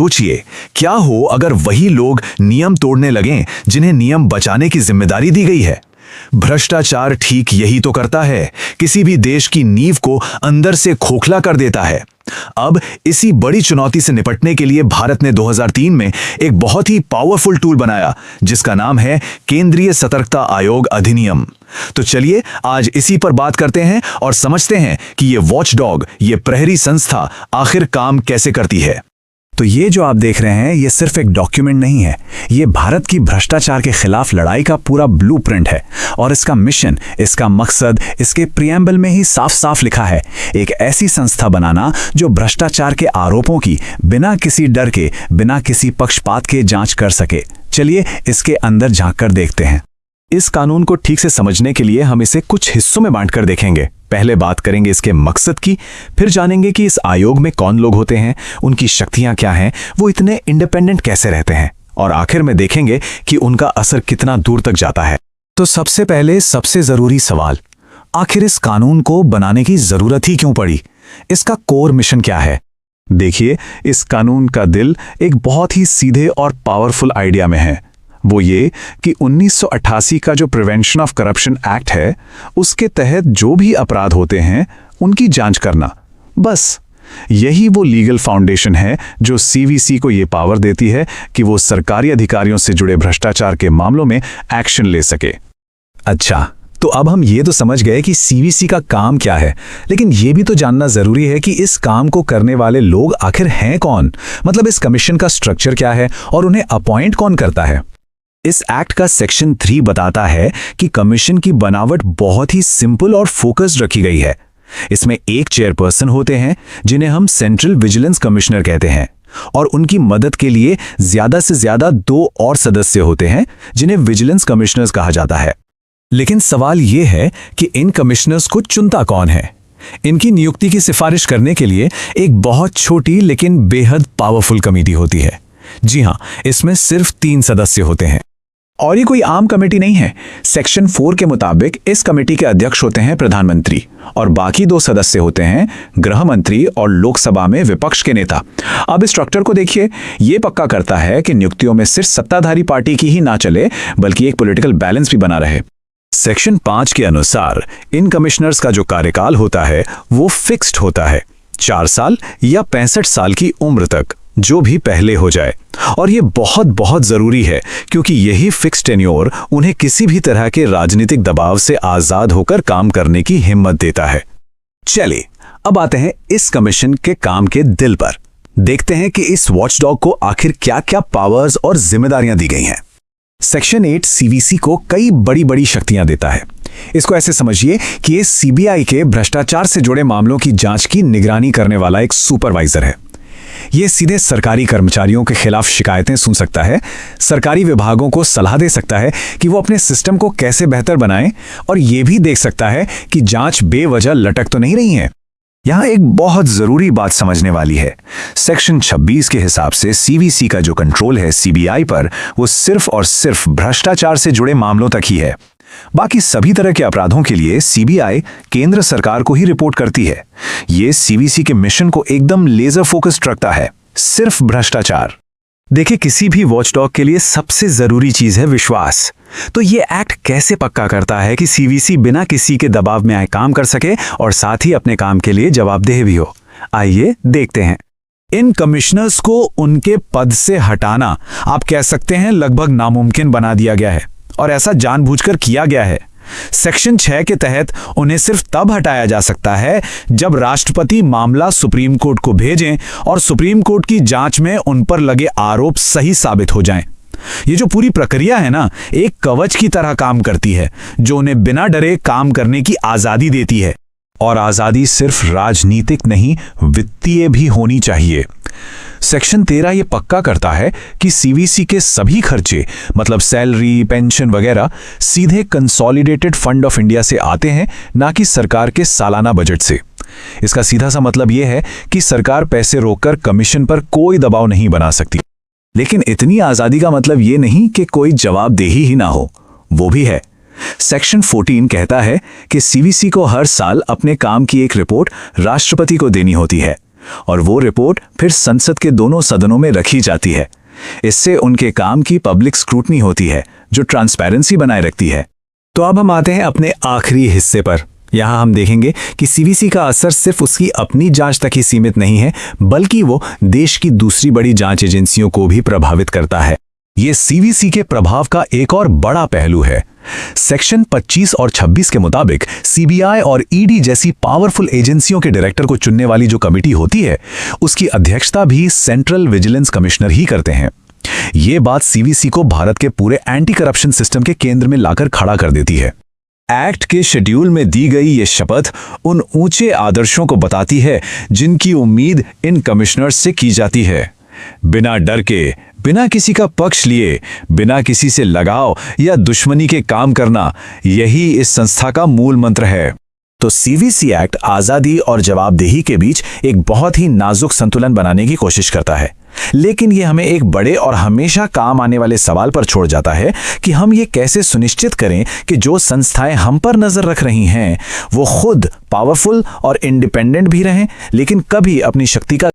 सोचिए, क्या हो अगर वही लोग नियम तोड़ने लगें जिन्हें नियम बचाने की जिम्मेदारी दी गई है। भ्रष्टाचार ठीक यही तो करता है, किसी भी देश की नींव को अंदर से खोखला कर देता है। अब इसी बड़ी चुनौती से निपटने के लिए भारत ने 2003 में एक बहुत ही पावरफुल टूल बनाया, जिसका नाम है केंद्रीय सतर्कता आयोग अधिनियम। तो चलिए आज इसी पर बात करते हैं और समझते हैं कि ये वॉचडॉग, ये प्रहरी संस्था आखिर काम कैसे करती है। तो ये जो आप देख रहे हैं, ये सिर्फ एक डॉक्यूमेंट नहीं है, ये भारत की भ्रष्टाचार के खिलाफ लड़ाई का पूरा ब्लूप्रिंट है। और इसका मिशन, इसका मकसद इसके प्रियम्बल में ही साफ साफ लिखा है, एक ऐसी संस्था बनाना जो भ्रष्टाचार के आरोपों की बिना किसी डर के, बिना किसी पक्षपात के जांच कर सके। चलिए इसके अंदर झांक कर देखते हैं। इस कानून को ठीक से समझने के लिए हम इसे कुछ हिस्सों में बांटकर देखेंगे। पहले बात करेंगे इसके मकसद की, फिर जानेंगे कि इस आयोग में कौन लोग होते हैं, उनकी शक्तियां क्या हैं, वो इतने इंडिपेंडेंट कैसे रहते हैं, और आखिर में देखेंगे कि उनका असर कितना दूर तक जाता है। तो सबसे पहले सबसे जरूरी सवाल, आखिर इस कानून को बनाने की जरूरत ही क्यों पड़ी? इसका कोर मिशन क्या है? देखिए, इस कानून का दिल एक बहुत ही सीधे और पावरफुल आइडिया में है। वो ये कि 1988 का जो प्रिवेंशन ऑफ करप्शन एक्ट है, उसके तहत जो भी अपराध होते हैं उनकी जांच करना। बस यही वो लीगल फाउंडेशन है जो सीवीसी को ये पावर देती है कि वो सरकारी अधिकारियों से जुड़े भ्रष्टाचार के मामलों में एक्शन ले सके। अच्छा, तो अब हम ये तो समझ गए कि सीवीसी का काम क्या है, लेकिन ये भी तो जानना जरूरी है कि इस काम को करने वाले लोग आखिर हैं कौन? मतलब इस कमीशन का स्ट्रक्चर क्या है और उन्हें अपॉइंट कौन करता है? इस एक्ट का सेक्शन 3 बताता है कि कमीशन की बनावट बहुत ही सिंपल और फोकस्ड रखी गई है। इसमें एक चेयरपर्सन होते हैं जिन्हें हम सेंट्रल विजिलेंस कमिश्नर कहते हैं, और उनकी मदद के लिए ज्यादा से ज्यादा 2 और सदस्य होते हैं जिन्हें विजिलेंस कमिश्नर्स कहा जाता है। लेकिन सवाल यह है कि इन कमिश्नर्स को चुनता कौन है? इनकी नियुक्ति की सिफारिश करने के लिए एक बहुत छोटी लेकिन बेहद पावरफुल कमेटी होती है। जी हां, इसमें सिर्फ 3 सदस्य होते हैं। और ये कोई आम कमेटी नहीं है। सेक्शन 4 के मुताबिक इस कमेटी के अध्यक्ष होते हैं प्रधानमंत्री, और बाकी 2 सदस्य होते हैं गृह मंत्री और लोकसभा में विपक्ष के नेता। अब इस स्ट्रक्चर को देखिए, ये पक्का करता है कि नियुक्तियों में सिर्फ सत्ताधारी पार्टी की ही ना चले, बल्कि एक पॉलिटिकल बैलेंस भी बना रहे। सेक्शन 5 के अनुसार इन कमिश्नर्स का जो कार्यकाल होता है वो फिक्स्ड होता है, 4 साल या 65 साल की उम्र तक, जो भी पहले हो जाए। और ये बहुत बहुत जरूरी है, क्योंकि यही फिक्स टेन्योर उन्हें किसी भी तरह के राजनीतिक दबाव से आजाद होकर काम करने की हिम्मत देता है। चलिए अब आते हैं इस कमीशन के काम के दिल पर। देखते हैं कि इस वॉचडॉग को आखिर क्या क्या पावर्स और जिम्मेदारियां दी गई हैं। सेक्शन 8 सीवीसी को कई बड़ी बड़ी शक्तियां देता है। इसको ऐसे समझिए कि ये सीबीआई के भ्रष्टाचार से जुड़े मामलों की जांच की निगरानी करने वाला एक सुपरवाइजर है। ये सीधे सरकारी कर्मचारियों के खिलाफ शिकायतें सुन सकता है, सरकारी विभागों को सलाह दे सकता है कि वो अपने सिस्टम को कैसे बेहतर बनाएं, और ये भी देख सकता है कि जांच बेवजह लटक तो नहीं रही है। यहाँ एक बहुत जरूरी बात समझने वाली है। सेक्शन 26 के हिसाब से सीवीसी का जो कंट्रोल है सीबीआई पर, वो सिर्फ और सिर्फ भ्रष्टाचार से जुड़े मामलों तक ही है। बाकी सभी तरह के अपराधों के लिए सीबीआई केंद्र सरकार को ही रिपोर्ट करती है। ये सीवीसी के मिशन को एकदम लेजर फोकस्ड रखता है, सिर्फ भ्रष्टाचार। देखिए, किसी भी वॉचडॉग के लिए सबसे जरूरी चीज है विश्वास। तो ये एक्ट कैसे पक्का करता है कि सीवीसी बिना किसी के दबाव में आए काम कर सके और साथ ही अपने काम के लिए जवाबदेह भी हो? आइए देखते हैं। इन कमिश्नर्स को उनके पद से हटाना आप कह सकते हैं लगभग नामुमकिन बना दिया गया है, और ऐसा जानबूझकर किया गया है। सेक्शन 6 के तहत उन्हें सिर्फ तब हटाया जा सकता है जब राष्ट्रपति मामला सुप्रीम कोर्ट को भेजें और सुप्रीम कोर्ट की जांच में उन पर लगे आरोप सही साबित हो जाएं। ये जो पूरी प्रक्रिया है ना, एक कवच की तरह काम करती है, जो उन्हें बिना डरे काम करने की आजादी देती है। और आजादी सिर्फ राजनीतिक नहीं, वित्तीय भी होनी चाहिए। सेक्शन 13 ये पक्का करता है कि सीवीसी के सभी खर्चे, मतलब सैलरी, पेंशन वगैरह, सीधे कंसोलिडेटेड फंड ऑफ इंडिया से आते हैं, ना कि सरकार के सालाना बजट से। इसका सीधा सा मतलब यह है कि सरकार पैसे रोककर कमीशन पर कोई दबाव नहीं बना सकती। लेकिन इतनी आजादी का मतलब ये नहीं कि कोई जवाबदेही ही ना हो, वो भी है। सेक्शन 14 कहता है कि सीवीसी को हर साल अपने काम की एक रिपोर्ट राष्ट्रपति को देनी होती है, और वो रिपोर्ट फिर संसद के दोनों सदनों में रखी जाती है। इससे उनके काम की पब्लिक स्क्रूटनी होती है, जो ट्रांसपेरेंसी बनाए रखती है। तो अब हम आते हैं अपने आखिरी हिस्से पर। यहाँ हम देखेंगे कि सीवीसी का असर सिर्फ उसकी अपनी जांच तक ही सीमित नहीं है, बल्कि वो देश की दूसरी बड़ी जांच एजेंसियों को भी प्रभावित करता है। ये सीवीसी के प्रभाव का एक और बड़ा पहलू है। सेक्शन 25 और 26 के मुताबिक सीबीआई और ईडी जैसी पावरफुल एजेंसियों के डायरेक्टर को चुनने वाली जो कमेटी होती है, उसकी अध्यक्षता भी सेंट्रल विजिलेंस कमिश्नर ही करते हैं। ये बात सीवीसी को भारत के पूरे एंटी करप्शन सिस्टम के केंद्र में लाकर खड़ा कर देती है। एक्ट के शेड्यूल में दी गई ये शपथ उन ऊंचे आदर्शों को बताती है जिनकी उम्मीद इन कमिश्नर्स से की जाती है। बिना डर के, बिना किसी का पक्ष लिए, बिना किसी से लगाव या दुश्मनी के काम करना, यही इस संस्था का मूल मंत्र है। तो सीवीसी एक्ट आज़ादी और जवाबदेही के बीच एक बहुत ही नाजुक संतुलन बनाने की कोशिश करता है, लेकिन ये हमें एक बड़े और हमेशा काम आने वाले सवाल पर छोड़ जाता है कि हम ये कैसे सुनिश्चित करें कि जो संस्थाएं हम पर नजर रख रही हैं वो खुद पावरफुल और इंडिपेंडेंट भी रहें, लेकिन कभी अपनी शक्ति का